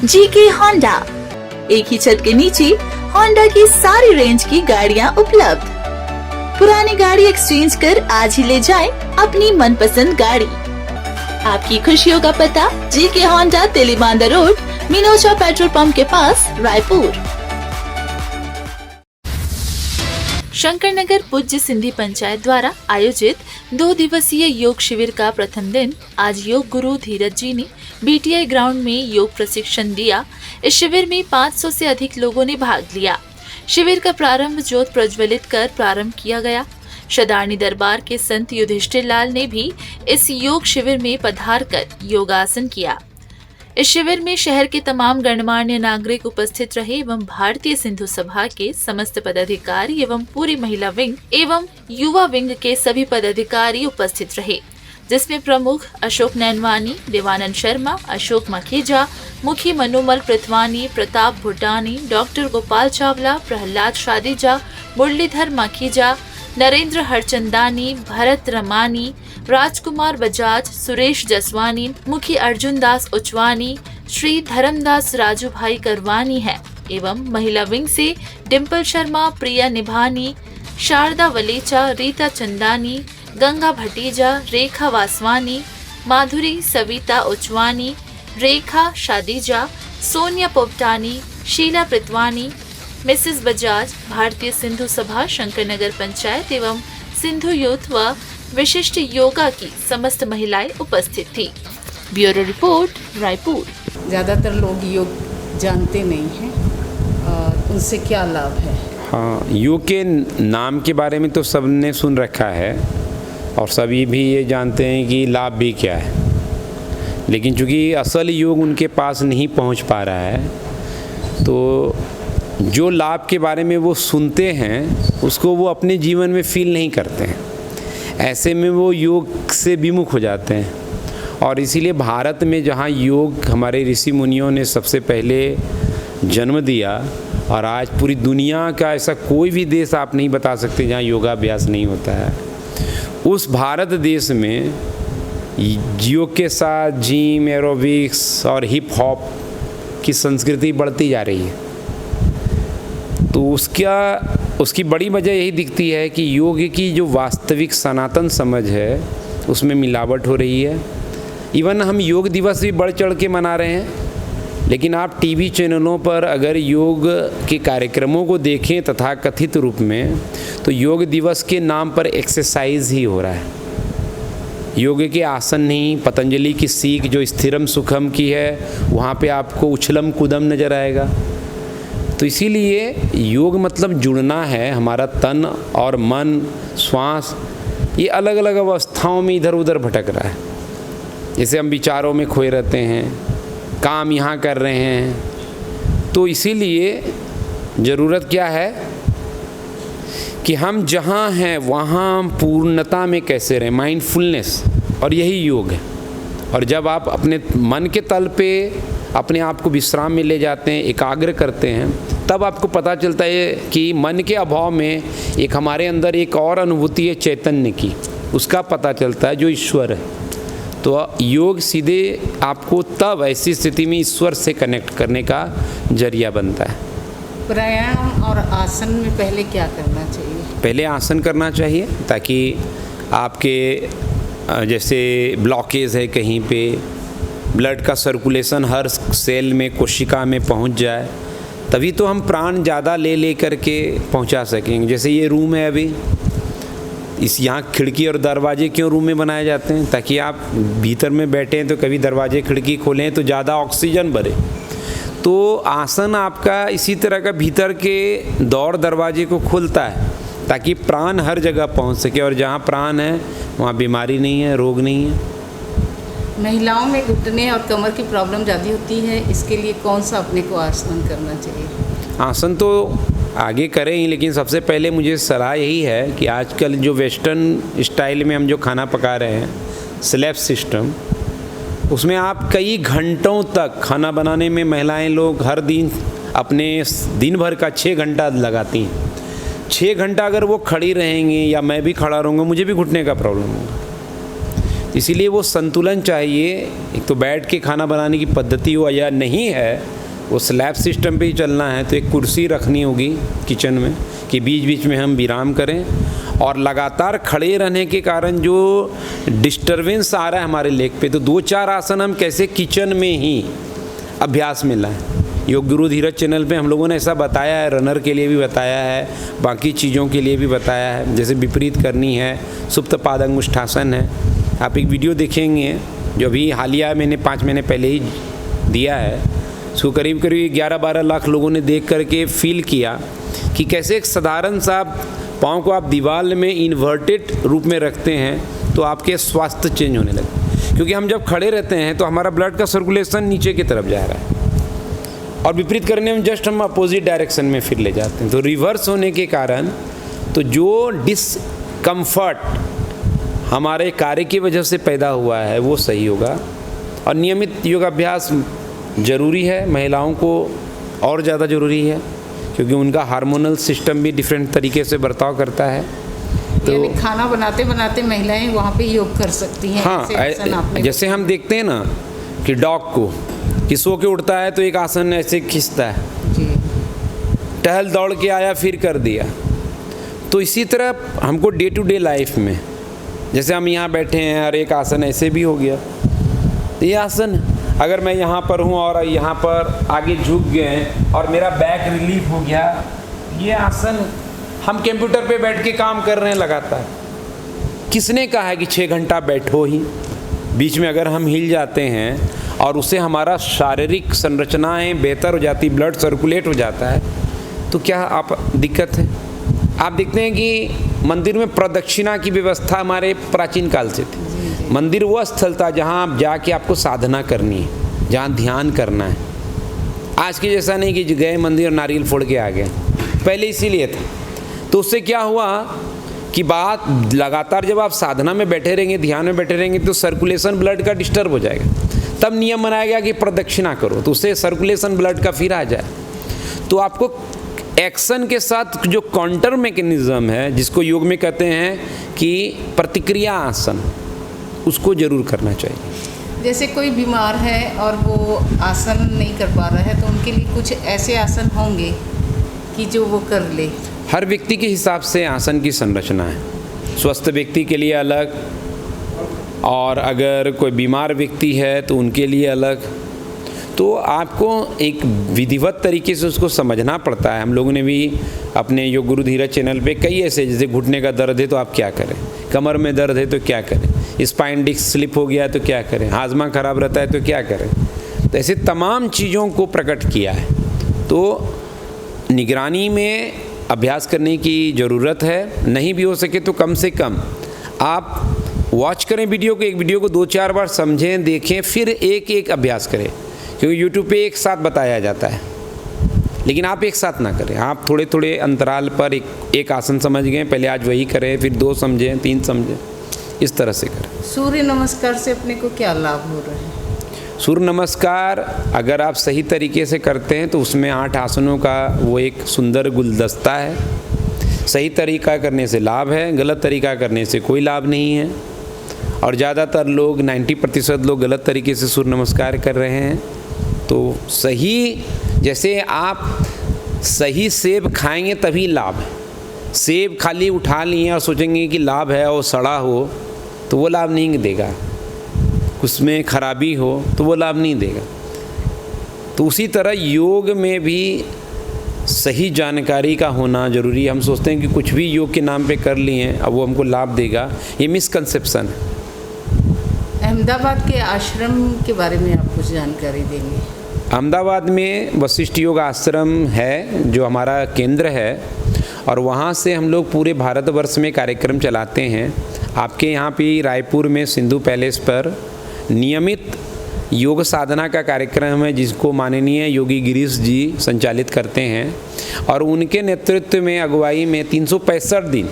GK Honda, एक ही छत के नीचे होंडा की सारी रेंज की गाड़ियां उपलब्ध। पुरानी गाड़ी एक्सचेंज कर आज ही ले जाएं अपनी मनपसंद गाड़ी। आपकी खुशियों का पता GK Honda, Telibandha road, Minocha petrol pump के पास, रायपुर। शंकरनगर पूज्य सिंधी पंचायत द्वारा आयोजित 2 दिवसीय योग शिविर का प्रथम दिन आज योग गुरु धीरज जी ने बीटीआई ग्राउंड में योग प्रशिक्षण दिया। इस शिविर में 500 से अधिक लोगों ने भाग लिया। शिविर का प्रारंभ ज्योत प्रज्वलित कर प्रारंभ किया गया। शदारनी दरबार के संत युधिष्ठिर लाल ने भी इस योग शिविर में पधार कर योगासन किया। इस शिविर में शहर के तमाम गणमान्य नागरिक उपस्थित रहे एवं भारतीय सिंधु सभा के समस्त पदाधिकारी एवं पूरी महिला विंग एवं युवा विंग के सभी पदाधिकारी उपस्थित रहे, जिसमें प्रमुख अशोक नैनवानी, देवानंद शर्मा, अशोक मखीजा, मुखी मनोमल पृथवानी, प्रताप भुटानी, डॉक्टर गोपाल चावला, प्रहलाद शादीजा, मुरलीधर मखीजा, नरेंद्र हरचंदानी, भरत रमानी, राजकुमार बजाज, सुरेश जसवानी, मुखी अर्जुन दास उचवानी, श्री धर्मदास राजू भाई करवानी है एवं महिला विंग से डिम्पल शर्मा, प्रिया निभानी, शारदा वलेचा, रीता चंदानी, गंगा भटीजा, रेखा वासवानी, माधुरी सविता उचवानी, रेखा शादीजा, सोनिया पोपटानी, शीला पृथवानी, मिसेस बजाज, भारतीय सिंधु सभा शंकरनगर पंचायत एवं सिंधु यूथ व विशिष्ट योगा की समस्त महिलाएं उपस्थित थी। Bureau report, Raipur. ज़्यादातर लोग योग जानते नहीं हैं, उनसे क्या लाभ है? हाँ, योग के नाम के बारे में तो सबने सुन रखा है और सभी भी ये जानते हैं कि लाभ भी क्या है, लेकिन चूँकि असल योग उनके पास नहीं पहुंच पा रहा है, तो जो लाभ के बारे में वो सुनते हैं उसको वो अपने जीवन में फील नहीं करते हैं। ऐसे में वो योग से विमुख हो जाते हैं। और इसीलिए भारत में जहाँ योग हमारे ऋषि मुनियों ने सबसे पहले जन्म दिया, और आज पूरी दुनिया का ऐसा कोई भी देश आप नहीं बता सकते जहाँ योगाभ्यास नहीं होता है। उस भारत देश में योग के साथ जिम, एरोबिक्स और हिप हॉप की संस्कृति बढ़ती जा रही है। तो उसकी बड़ी वजह यही दिखती है कि योग की जो वास्तविक सनातन समझ है उसमें मिलावट हो रही है। इवन हम योग दिवस भी बढ़ चढ़ के मना रहे हैं, लेकिन आप टीवी चैनलों पर अगर योग के कार्यक्रमों को देखें तथाकथित रूप में, तो योग दिवस के नाम पर एक्सरसाइज ही हो रहा है। योग के आसन नहीं, पतंजलि की सीख जो स्थिरम सुखम की है, वहाँ पे आपको उछलम कूदम नज़र आएगा। तो इसीलिए योग मतलब जुड़ना है। हमारा तन और मन, श्वास, ये अलग अलग अवस्थाओं में इधर उधर भटक रहा है। जैसे हम विचारों में खोए रहते हैं, काम यहाँ कर रहे हैं। तो इसीलिए ज़रूरत क्या है कि हम जहाँ हैं वहाँ हम पूर्णता में कैसे रहें, माइंडफुलनेस, और यही योग है। और जब आप अपने मन के तल पे अपने आप को विश्राम में ले जाते हैं, एकाग्र करते हैं, तब आपको पता चलता है कि मन के अभाव में एक हमारे अंदर एक और अनुभूति है चैतन्य की, उसका पता चलता है जो ईश्वर है। तो योग सीधे आपको तब ऐसी स्थिति में ईश्वर से कनेक्ट करने का जरिया बनता है। प्राणायाम और आसन में पहले क्या करना चाहिए? पहले आसन करना चाहिए ताकि आपके जैसे ब्लॉकेज है कहीं पे, ब्लड का सर्कुलेशन हर सेल में, कोशिका में पहुंच जाए, तभी तो हम प्राण ज़्यादा ले करके पहुंचा सकेंगे। जैसे ये रूम है अभी, यहाँ खिड़की और दरवाजे क्यों रूम में बनाए जाते हैं? ताकि आप भीतर में बैठे हैं तो कभी दरवाजे खिड़की खोलें तो ज़्यादा ऑक्सीजन भरे। तो आसन आपका इसी तरह का भीतर के दौर दरवाजे को खोलता है ताकि प्राण हर जगह पहुंच सके, और जहाँ प्राण है वहाँ बीमारी नहीं है, रोग नहीं है। महिलाओं में घुटने और कमर की प्रॉब्लम ज़्यादा होती है, इसके लिए कौन सा अपने को आसन करना चाहिए? आसन तो आगे करें ही, लेकिन सबसे पहले मुझे सलाह यही है कि आजकल जो वेस्टर्न स्टाइल में हम जो खाना पका रहे हैं, स्लैब सिस्टम, उसमें आप कई घंटों तक खाना बनाने में महिलाएं लोग हर दिन अपने दिन भर का 6 घंटा लगाती हैं। 6 घंटा अगर वो खड़ी रहेंगी या मैं भी खड़ा रहूँगा, मुझे भी घुटने का प्रॉब्लम होगा। इसीलिए वो संतुलन चाहिए। एक तो बैठ के खाना बनाने की पद्धति हो या नहीं है, वो स्लैब सिस्टम पे ही चलना है तो एक कुर्सी रखनी होगी किचन में कि बीच बीच में हम विराम करें। और लगातार खड़े रहने के कारण जो डिस्टरबेंस आ रहा है हमारे लेग पे, तो 2-4 आसन हम कैसे किचन में ही अभ्यास में लाएं। योग गुरु धीरज चैनल पे हम लोगों ने ऐसा बताया है, रनर के लिए भी बताया है, बाकी चीज़ों के लिए भी बताया है। जैसे विपरीत करनी है, सुप्त पादंगुष्ठासन है। आप एक वीडियो देखेंगे जो अभी हालिया मैंने 5 महीने पहले ही दिया है, उसको करीब 11-12 लाख लोगों ने देख करके फील किया कि कैसे एक साधारण सा पाँव को आप दीवार में इन्वर्टेड रूप में रखते हैं तो आपके स्वास्थ्य चेंज होने लगे। क्योंकि हम जब खड़े रहते हैं तो हमारा ब्लड का सर्कुलेशन नीचे की तरफ जा रहा है, और विपरीत करने में जस्ट हम अपोजिट डायरेक्शन में फिर ले जाते हैं। तो रिवर्स होने के कारण तो जो डिसकम्फर्ट हमारे कार्य की वजह से पैदा हुआ है वो सही होगा। और नियमित योगाभ्यास ज़रूरी है, महिलाओं को और ज़्यादा ज़रूरी है क्योंकि उनका हार्मोनल सिस्टम भी डिफरेंट तरीके से बर्ताव करता है। तो यानी खाना बनाते बनाते महिलाएं वहाँ पे योग कर सकती हैं। हाँ, जैसे हम देखते हैं ना कि डॉग को कि सो के उठता है तो एक आसन ऐसे खींचता है, टहल दौड़ के आया फिर कर दिया। तो इसी तरह हमको डे टू डे लाइफ में जैसे हम यहाँ बैठे हैं और एक आसन ऐसे भी हो गया, तो ये आसन अगर मैं यहाँ पर हूँ और यहाँ पर आगे झुक गए और मेरा बैक रिलीफ हो गया, ये आसन हम कंप्यूटर पे बैठ के काम कर रहे हैं लगातार। किसने कहा है कि 6 घंटा बैठो ही? बीच में अगर हम हिल जाते हैं और उससे हमारा शारीरिक संरचनाएं बेहतर हो जाती, ब्लड सर्कुलेट हो जाता है, तो क्या आप दिक्कत है? आप देखते हैं कि मंदिर में प्रदक्षिणा की व्यवस्था हमारे प्राचीन काल से थी। मंदिर वो स्थल था जहाँ आप जाके आपको साधना करनी है, जहाँ ध्यान करना है। आज के जैसा नहीं कि गए मंदिर और नारियल फोड़ के आ गए, पहले इसीलिए था। तो उससे क्या हुआ कि बात लगातार जब आप साधना में बैठे रहेंगे, ध्यान में बैठे रहेंगे, तो सर्कुलेशन ब्लड का डिस्टर्ब हो जाएगा। तब नियम बनाया गया कि प्रदक्षिणा करो, तो उससे सर्कुलेशन ब्लड का फिर आ जाए। तो आपको एक्शन के साथ जो काउंटर मैकेनिज्म है, जिसको योग में कहते हैं कि प्रतिक्रिया आसन, उसको जरूर करना चाहिए। जैसे कोई बीमार है और वो आसन नहीं कर पा रहा है तो उनके लिए कुछ ऐसे आसन होंगे कि जो वो कर ले। हर व्यक्ति के हिसाब से आसन की संरचना है, स्वस्थ व्यक्ति के लिए अलग, और अगर कोई बीमार व्यक्ति है तो उनके लिए अलग। तो आपको एक विधिवत तरीके से उसको समझना पड़ता है। हम लोगों ने भी अपने योग गुरु धीरज चैनल पे कई ऐसे, जैसे घुटने का दर्द है तो आप क्या करें, कमर में दर्द है तो क्या करें, स्पाइन डिस्क स्लिप हो गया तो क्या करें, हाजमा खराब रहता है तो क्या करें, तो ऐसे तमाम चीज़ों को प्रकट किया है। तो निगरानी में अभ्यास करने की ज़रूरत है। नहीं भी हो सके तो कम से कम आप वॉच करें वीडियो को, एक वीडियो को 2-4 बार समझें, देखें, फिर एक एक अभ्यास करें। क्योंकि यूट्यूब पे एक साथ बताया जाता है, लेकिन आप एक साथ ना करें। आप थोड़े थोड़े अंतराल पर एक आसन समझ गए, पहले आज वही करें, फिर 2 समझें, 3 समझें, इस तरह से करें। सूर्य नमस्कार से अपने को क्या लाभ हो रहा है? सूर्य नमस्कार अगर आप सही तरीके से करते हैं तो उसमें 8 आसनों का वो एक सुंदर गुलदस्ता है। सही तरीका करने से लाभ है, गलत तरीका करने से कोई लाभ नहीं है। और ज़्यादातर लोग 90% लोग गलत तरीके से सूर्य नमस्कार कर रहे हैं। तो सही, जैसे आप सही सेब खाएंगे तभी लाभ है। सेब खाली उठा लिए और सोचेंगे कि लाभ है और सड़ा हो तो वो लाभ नहीं देगा, उसमें खराबी हो तो वो लाभ नहीं देगा। तो उसी तरह योग में भी सही जानकारी का होना ज़रूरी है। हम सोचते हैं कि कुछ भी योग के नाम पे कर लिए हैं अब वो हमको लाभ देगा, ये मिसकंसेप्शन है। अहमदाबाद के आश्रम के बारे में आप कुछ जानकारी देंगे? अहमदाबाद में वशिष्ठ योग आश्रम है जो हमारा केंद्र है, और वहाँ से हम लोग पूरे भारतवर्ष में कार्यक्रम चलाते हैं। आपके यहाँ पे रायपुर में सिंधु पैलेस पर नियमित योग साधना का कार्यक्रम है जिसको माननीय योगी गिरीश जी संचालित करते हैं, और उनके नेतृत्व में अगुवाई में 365 दिन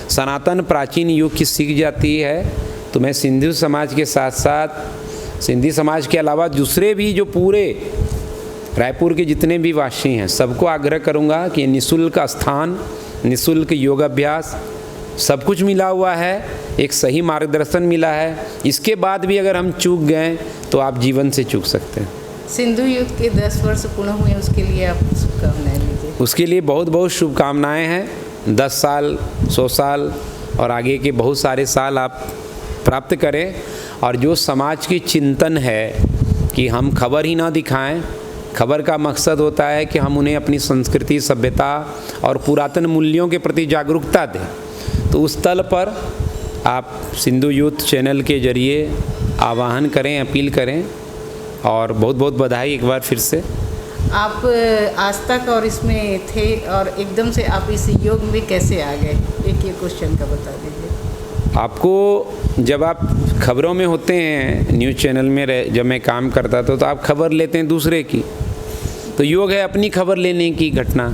सनातन प्राचीन योग की सीख जाती है। तो मैं सिंधु समाज के साथ साथ सिंधी समाज के अलावा दूसरे भी जो पूरे रायपुर के जितने भी वासी हैं सबको आग्रह करूंगा कि निःशुल्क स्थान, निःशुल्क योगाभ्यास सब कुछ मिला हुआ है, एक सही मार्गदर्शन मिला है। इसके बाद भी अगर हम चूक गए तो आप जीवन से चूक सकते हैं। सिंधु युद्ध के 10 वर्ष पूर्ण हुए, उसके लिए आप शुभकामनाएं लीजिए। उसके लिए बहुत बहुत शुभकामनाएं हैं। 10 साल, 100 साल और आगे के बहुत सारे साल आप प्राप्त करें। और जो समाज की चिंतन है कि हम खबर ही ना दिखाएं, खबर का मकसद होता है कि हम उन्हें अपनी संस्कृति, सभ्यता और पुरातन मूल्यों के प्रति जागरूकता दें। तो उस तल पर आप सिंधु यूथ चैनल के जरिए आह्वान करें, अपील करें। और बहुत बहुत बधाई एक बार फिर से। आप आज तक और इसमें थे और एकदम से आप इस योग में कैसे आ गए, एक ये क्वेश्चन का बता दीजिए। आपको जब आप खबरों में होते हैं, न्यूज़ चैनल में जब मैं काम करता था, तो आप खबर लेते हैं दूसरे की। तो योग है अपनी खबर लेने की घटना।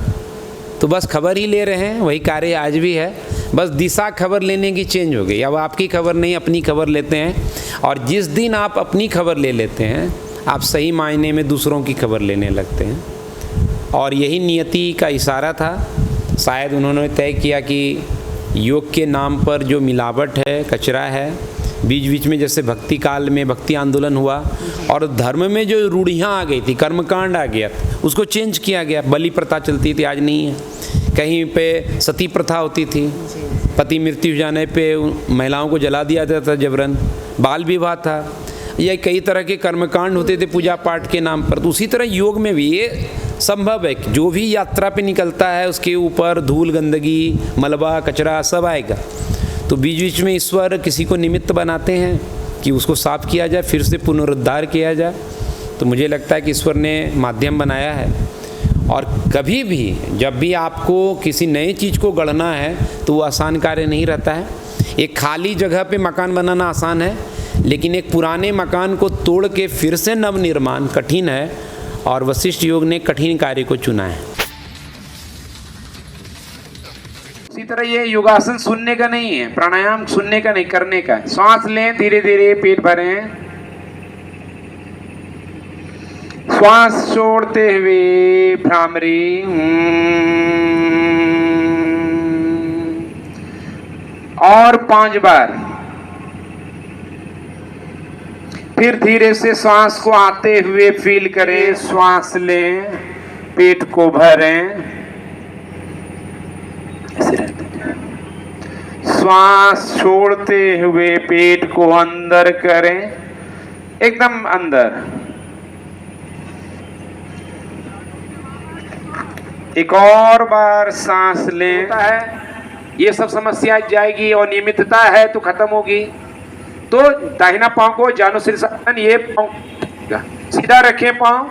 तो बस खबर ही ले रहे हैं, वही कार्य आज भी है। बस दिशा खबर लेने की चेंज हो गई। अब आपकी खबर नहीं, अपनी खबर लेते हैं। और जिस दिन आप अपनी खबर ले लेते हैं, आप सही मायने में दूसरों की खबर लेने लगते हैं। और यही नियति का इशारा था। शायद उन्होंने तय किया कि योग के नाम पर जो मिलावट है, कचरा है, बीच बीच में जैसे भक्ति काल में भक्ति आंदोलन हुआ और धर्म में जो रूढ़ियाँ आ गई थी, कर्मकांड आ गया, उसको चेंज किया गया। बलि प्रथा चलती थी, आज नहीं है। कहीं पे सती प्रथा होती थी, पति मृत्यु हो जाने पे महिलाओं को जला दिया जाता था जबरन। बाल विवाह था, या कई तरह के कर्मकांड होते थे पूजा पाठ के नाम पर। तो उसी तरह योग में भी ये संभव है कि जो भी यात्रा पे निकलता है उसके ऊपर धूल, गंदगी, मलबा, कचरा सब आएगा। तो बीच बीच में ईश्वर किसी को निमित्त बनाते हैं कि उसको साफ किया जाए, फिर से पुनरुद्धार किया जाए। तो मुझे लगता है कि ईश्वर ने माध्यम बनाया है। और कभी भी जब भी आपको किसी नई चीज़ को गढ़ना है तो वो आसान कार्य नहीं रहता है। एक खाली जगह पे मकान बनाना आसान है, लेकिन एक पुराने मकान को तोड़ के फिर से नवनिर्माण कठिन है। और वशिष्ठ योग ने कठिन कार्य को चुना है। इसी तरह ये योगासन सुनने का नहीं है, प्राणायाम सुनने का नहीं, करने का है। सांस लें, धीरे धीरे पेट भरें, श्वास छोड़ते हुए भ्रामरी और 5 बार। फिर धीरे से श्वास को आते हुए फील करें, श्वास लें, पेट को भरें, ऐसे रहते हैं। श्वास छोड़ते हुए पेट को अंदर करें, एकदम अंदर। एक और बार सांस लें। ये सब समस्या जाएगी और नियमितता है तो खत्म होगी। तो दाहिना पांव को जानुशीर्षासन, ये पांव सीधा रखें, पांव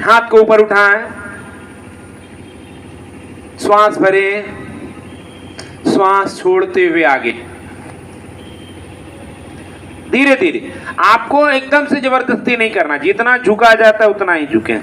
हाथ को ऊपर उठाएं, श्वास भरें, श्वास छोड़ते हुए आगे धीरे धीरे। आपको एकदम से जबरदस्ती नहीं करना, जितना झुका जाता है उतना ही झुके।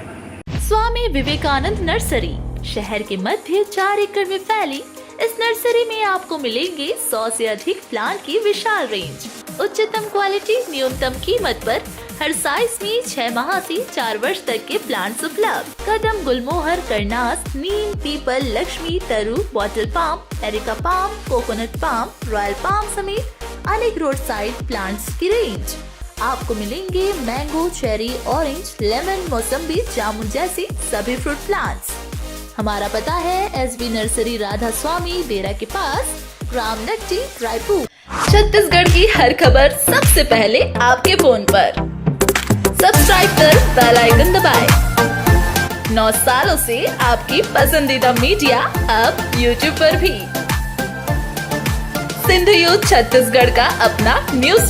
स्वामी विवेकानंद नर्सरी शहर के मध्य 4 एकड़ में फैली इस नर्सरी में आपको मिलेंगे 100 से अधिक प्लांट की विशाल रेंज, उच्चतम क्वालिटी, न्यूनतम कीमत पर। हर साइज में 6 माह से 4 वर्ष तक के प्लांट्स उपलब्ध। कदम, गुलमोहर, करनास, नीम, पीपल, लक्ष्मी, तरु, bottle palm, areca palm, coconut palm, royal palm समेत अनेक रोड साइड प्लांट्स की रेंज। आपको मिलेंगे मैंगो, चेरी, ऑरेंज, लेमन, मौसम्बी, जामुन जैसे सभी फ्रूट प्लांट्स। हमारा पता है एसबी नर्सरी, राधा स्वामी डेरा के पास, ग्राम नट्टी, रायपुर। छत्तीसगढ़ की हर खबर सबसे पहले आपके फोन पर। सब्सक्राइब कर बेल आइकन दबाएं। 9 सालों से आपकी पसंदीदा मीडिया अब YouTube पर भी। सिंधु यूथ छत्तीसगढ़ का अपना न्यूज